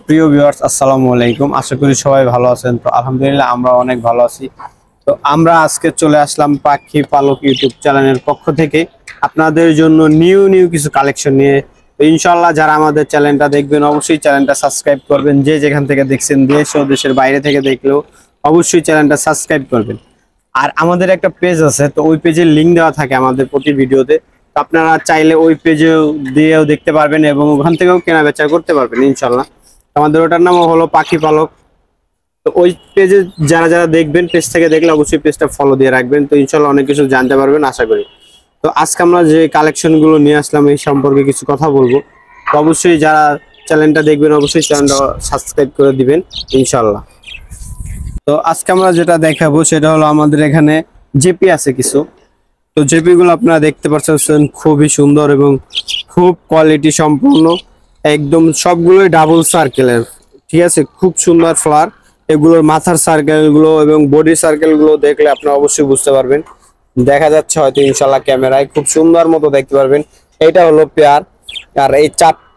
প্রিয় ভিউয়ার্স আসসালামু আলাইকুম, আশা করি সবাই ভালো আছেন। তো আলহামদুলিল্লাহ আমরা অনেক ভালো আছি। তো আমরা আজকে চলে আসলাম পাখি পালক ইউটিউব চ্যানেলের পক্ষ থেকে আপনাদের জন্য নিউ কিছু কালেকশন নিয়ে। তো ইনশাআল্লাহ যারা আমাদের চ্যানেলটা দেখবেন অবশ্যই চ্যানেলটা সাবস্ক্রাইব করবেন। যে যেখান থেকে দেখছেন, দেশ ও দেশের বাইরে থেকে দেখলেও অবশ্যই চ্যানেলটা সাবস্ক্রাইব করবেন। আর আমাদের একটা পেজ আছে, তো ওই পেজের লিঙ্ক দেওয়া থাকে আমাদের প্রতি ভিডিওতে। তো আপনারা চাইলে ওই পেজেও দিয়েও দেখতে পারবেন এবং ওখান থেকেও কেনা বেচা করতে পারবেন ইনশাআল্লাহ। আমাদের ওটার নাম হলো পাখি পালক। তো ওই পেজে যারা যারা দেখবেন, পেজ থেকে দেখলে অবশ্যই পেজটা ফলো দিয়ে রাখবেন। তো ইনশাআল্লাহ অনেক কিছু জানতে পারবেন আশা করি। তো আজকে আমরা যে কালেকশনগুলো নিয়ে আসলাম এই সম্পর্কে কিছু কথা বলবো। তো অবশ্যই যারা চ্যানেলটা দেখবেন অবশ্যই চ্যানেলটা সাবস্ক্রাইব করে দিবেন ইনশাআল্লাহ। তো আজকে আমরা যেটা দেখাবো সেটা হলো আমাদের এখানে জেপি আছে কিছু। তো জেপি গুলো আপনারা দেখতে পাচ্ছেন খুবই সুন্দর এবং খুব কোয়ালিটি সম্পূর্ণ, একদম সবগুলোই ডাবল সার্কেলের, ঠিক আছে। খুব সুন্দর ফ্লাওয়ার, এগুলোর মাথার সার্কেল গুলো এবং বডি সার্কেল গুলো দেখলে আপনারা অবশ্যই বুঝতে পারবেন। দেখা যাচ্ছে হয়তো ইনশাল্লাহ ক্যামেরায়, খুব সুন্দর মতো দেখতে পারবেন। এইটা হলো পেয়ার, আর এই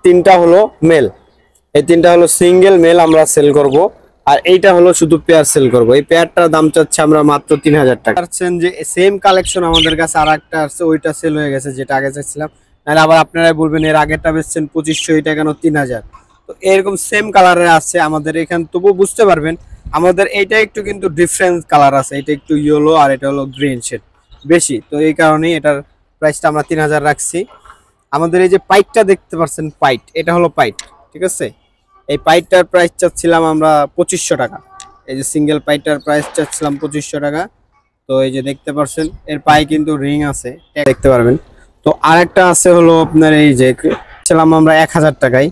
তিনটা হলো মেল। এই তিনটা হলো সিঙ্গেল মেল আমরা সেল করব, আর এইটা হলো শুধু পেয়ার সেল করব। এই পেয়ারটার দাম চাচ্ছে আমরা মাত্র 3000 টাকা। পাচ্ছেন যে সেম কালেকশন আমাদের কাছে আর একটা আছে, ওইটা সেল হয়ে গেছে যেটা আগে চাইছিলাম। নাহলে আবার আপনারাই বলবেন এর আগেরটা বেচছেন 2500, এটা কেন 3000। তো এরকম সেম কালারের আছে আমাদের এখানে, তবু বুঝতে পারবেন আমাদের এইটা একটু কিন্তু ডিফারেন্স কালার আছে। এটা একটু ইয়েলো আর এটা হলো গ্রিন শেড বেশি, তো এই কারণেই এটার প্রাইসটা আমরা 3000 রাখছি। আমাদের এই যে পাইটটা দেখতে পাচ্ছেন, পাইট, এটা হলো পাইট, ঠিক আছে। এই পাইটটার প্রাইস চাচ্ছিলাম আমরা 2500 টাকা। এই যে সিঙ্গেল পাইটটার প্রাইস চাচ্ছিলাম 2500 টাকা। তো এই যে দেখতে পাচ্ছেন এর পায়ে কিন্তু রিং আছে, দেখতে পারবেন। তো আরেকটা আছে হলো আপনার এই যে ছিলাম আমরা 1000 টাকায়,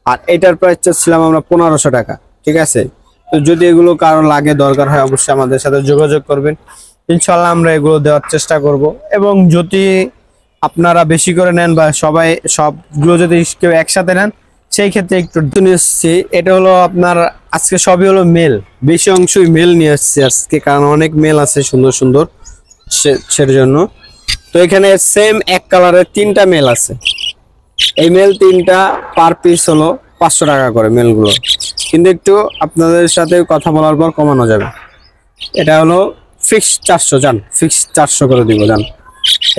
আর এটার প্রাইস চাচ্ছিলাম আমরা 1500 টাকা, ঠিক আছে। তো যদি এগুলো কারো লাগে দরকার হয় অবশ্যই আমাদের সাথে যোগাযোগ করবেন, ইনশাল্লাহ আমরা এগুলো দেওয়ার চেষ্টা করব। এবং যদি আপনারা বেশি করে নেন বা সবাই সবগুলো যদি কেউ একসাথে নেন সেই ক্ষেত্রে একটু নিয়ে এসছি। এটা হলো আপনার আজকে সবই হলো মেল, বেশি অংশই মেল নিয়ে আসছি আজকে, কারণ অনেক মেল আছে সুন্দর সুন্দর সের জন্য। তো এখানে সেম এক কালারের তিনটা মেল আছে। এই মেল তিনটা পার পিস হলো 500 টাকা করে মেলগুলো, কিন্তু একটু আপনাদের সাথে কথা বলার পর কমানো যাবে। এটা হলো ফিক্সড 400, জান ফিক্সড 400 করে দিব জান।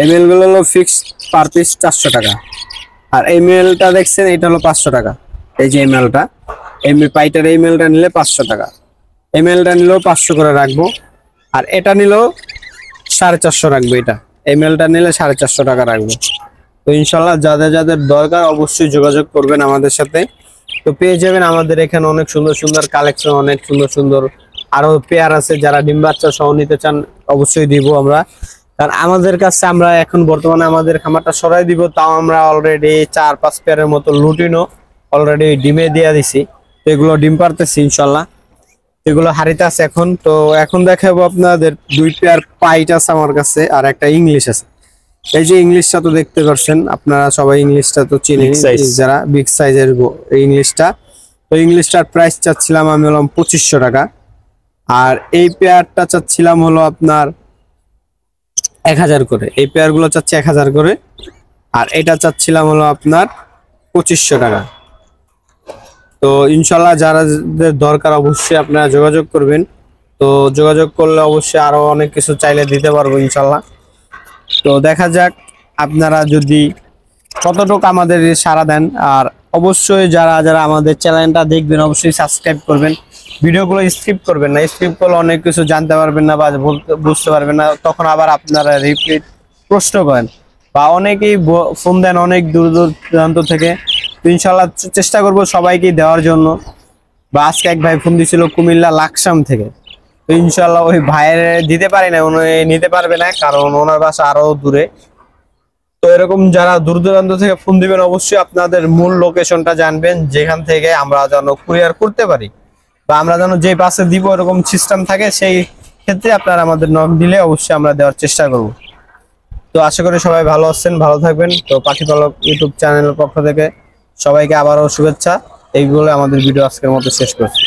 এই মেলগুলো হলো ফিক্সড পার পিস 400 টাকা। আর এই মেলটা দেখছেন এটা হলো 500 টাকা। এই যে এই মেলটা, এই পাইটার এই মেলটা নিলে 500 টাকা। এই মেলটা নিলেও 500 করে রাখবো, আর এটা নিলেও 450 রাখবো। এটা এই মেলটা নিলে 450 টাকা রাখবো। তো ইনশাল্লাহ যাদের যাদের দরকার অবশ্যই যোগাযোগ করবেন আমাদের সাথে। তো পেয়ে যাবেন আমাদের এখানে অনেক সুন্দর সুন্দর কালেকশন, অনেক সুন্দর সুন্দর আরো পেয়ার আছে। যারা ডিম বাচ্চা সহ নিতে চান অবশ্যই দিব আমরা, কারণ আমাদের কাছে আমরা এখন বর্তমানে আমাদের খামারটা সরাই দিব। তাও আমরা অলরেডি 4-5 পেয়ারের মতো লুটিনও অলরেডি ডিমে দিয়ে দিছি। তো এগুলো ডিম পারতেছি ইনশাল্লাহ, এগুলো হারিতে আছে এখন। তো এখন দেখাবো আপনাদের 2 পেয়ার পাইট আছে আমার কাছে, আর একটা ইংলিশ আছে। এই যে ইংলিশটা তো দেখতে পাচ্ছেন আপনারা সবাই, ইংলিশটা তো চিনেন যারা, বিগ সাইজের ইংলিশটা। তো ইংলিশটার প্রাইস চাচ্ছিলাম আমি হলাম 2500 টাকা, আর এই পেয়ারটা চাচ্ছিলাম হলো আপনার 1000 করে। এই পেয়ারগুলো চাচ্ছি 1000 করে, আর এটা চাচ্ছিলাম হলো আপনার 2500 টাকা। তো ইনশাল্লাহ যাদের দরকার অবশ্যই আপনারা যোগাযোগ করবেন। তো যোগাযোগ করলে অবশ্যই আরো অনেক কিছু চাইলে দিতে পারবো ইনশাল্লাহ। তো দেখা যাক আপনারা যদি কতটুকু আমাদের সাড়া দেন। আর অবশ্যই যারা যারা আমাদের চ্যানেলটা দেখবেন অবশ্যই সাবস্ক্রাইব করবেন, ভিডিওগুলো স্কিপ করবেন না। স্কিপ করলে অনেক কিছু জানতে পারবেন না বা বুঝতে পারবেন না, তখন আবার আপনারা রিপিট প্রশ্ন করেন বা অনেকেই ফোন দেন অনেক দূর দূরান্ত থেকে। তো ইনশাল্লাহ চেষ্টা করব সবাইকেই দেওয়ার জন্য। বা আজকে এক ভাই ফোন দিয়েছিল কুমিল্লা লাকসাম থেকে, তো ইনশাল্লাহ ওই ভাইয়ের দিতে পারি না, উনি নিতে পারবে না কারণ ওনার বাসা আরো দূরে। তো এরকম যারা দূর দূরান্ত থেকে ফোন দিবেন অবশ্যই আপনাদের মূল লোকেশনটা জানবেন, যেখান থেকে আমরা যেন কুরিয়ার করতে পারি বা আমরা যেন যে বাসে দিব এরকম সিস্টেম থাকে। সেই ক্ষেত্রে আপনারা আমাদের নক দিলে অবশ্যই আমরা দেওয়ার চেষ্টা করব। তো আশা করি সবাই ভালো আছেন, ভালো থাকবেন। তো পাখি পালক ইউটিউব চ্যানেলের পক্ষ থেকে সবাইকে আবারও শুভেচ্ছা। এইগুলো আমাদের ভিডিও আজকের মতো শেষ করছি।